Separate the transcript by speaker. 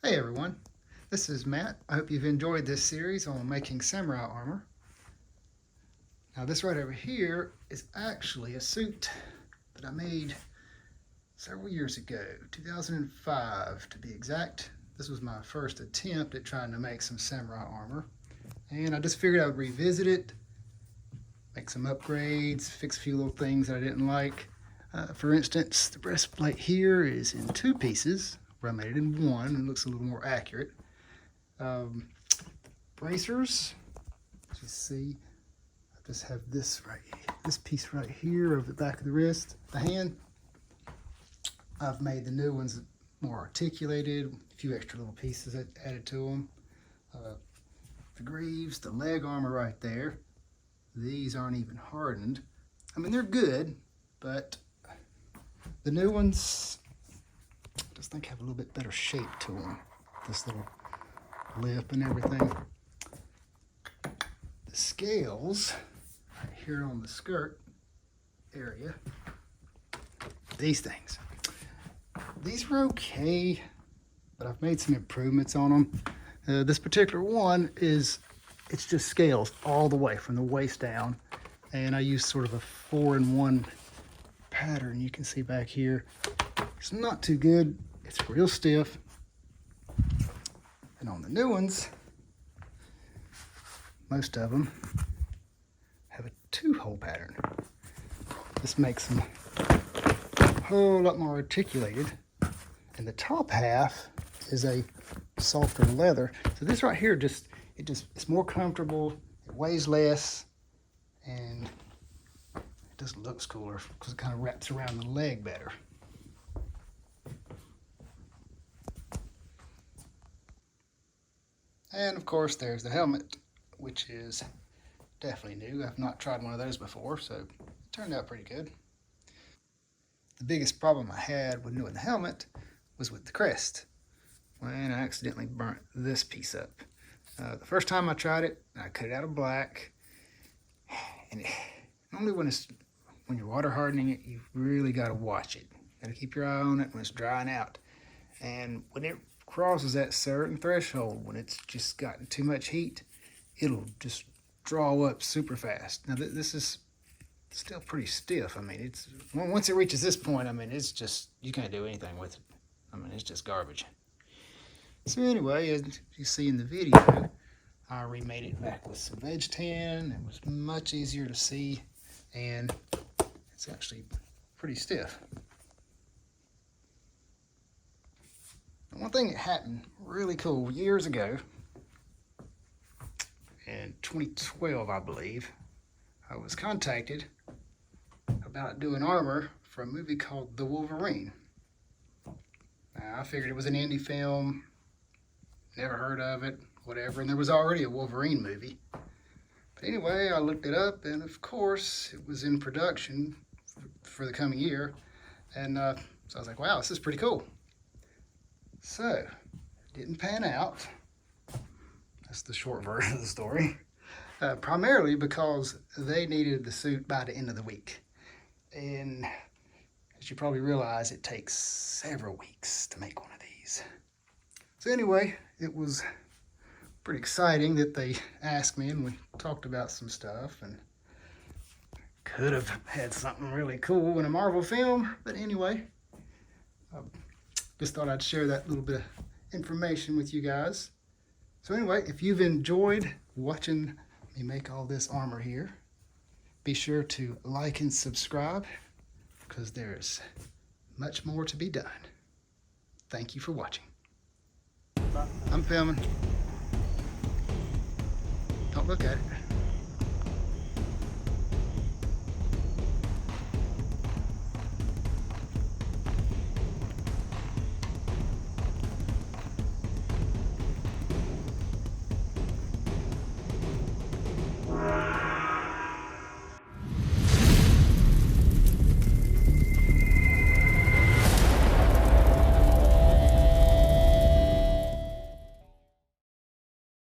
Speaker 1: Hey everyone, this is Matt. I hope you've enjoyed this series on making samurai armor. Now this right over here is actually a suit that I made several years ago, 2005 to be exact. This was my first attempt at trying to make some samurai armor, and I just figured I would revisit it, make some upgrades, fix a few little things that I didn't like. For instance, the breastplate here is in two pieces, where I made it in one, and it looks a little more accurate. Bracers, as you see, I just have this piece right here over the back of the wrist, the hand. I've made the new ones more articulated, a few extra little pieces added to them. The greaves, the leg armor right there, these aren't even hardened. I mean, they're good, but the new ones, I just think have a little bit better shape to them. This little lip and everything. The scales right here on the skirt area, these things. These were okay, but I've made some improvements on them. This particular one it's just scales all the way from the waist down, and I use sort of a 4-in-1 pattern. You can see back here, it's not too good. It's real stiff. And on the new ones, most of them have a 2-hole pattern. This makes them a whole lot more articulated. And the top half is a softer leather. So this right here it's more comfortable, it weighs less, and it just looks cooler because it kind of wraps around the leg better. And of course there's the helmet, which is definitely new. I've not tried one of those before, so it turned out pretty good. The biggest problem I had with doing the helmet was with the crest, when I accidentally burnt this piece up. The first time I tried it, I cut it out of black, and normally when you're water hardening it, you've really got to watch it. Got to keep your eye on it when it's drying out. And when it crosses that certain threshold, when it's just gotten too much heat, it'll just draw up super fast. Now this is still pretty stiff. I mean, once it reaches this point, I mean, it's just, you can't do anything with it. I mean, it's just garbage. So anyway, as you see in the video, I remade it back with some veg tan. It was much easier to see, and it's actually pretty stiff. One thing that happened really cool years ago, in 2012 I believe, I was contacted about doing armor for a movie called The Wolverine. Now, I figured it was an indie film, never heard of it, whatever, and there was already a Wolverine movie. But anyway, I looked it up, and of course it was in production for the coming year, and so I was like, wow, this is pretty cool. So, it didn't pan out. That's the short version of the story. Primarily because they needed the suit by the end of the week. And as you probably realize, it takes several weeks to make one of these. So anyway, it was pretty exciting that they asked me, and we talked about some stuff, and could have had something really cool in a Marvel film, but anyway, just thought I'd share that little bit of information with you guys. So anyway, if you've enjoyed watching me make all this armor here, be sure to like and subscribe, because there's much more to be done. Thank you for watching. I'm filming. Don't look at it.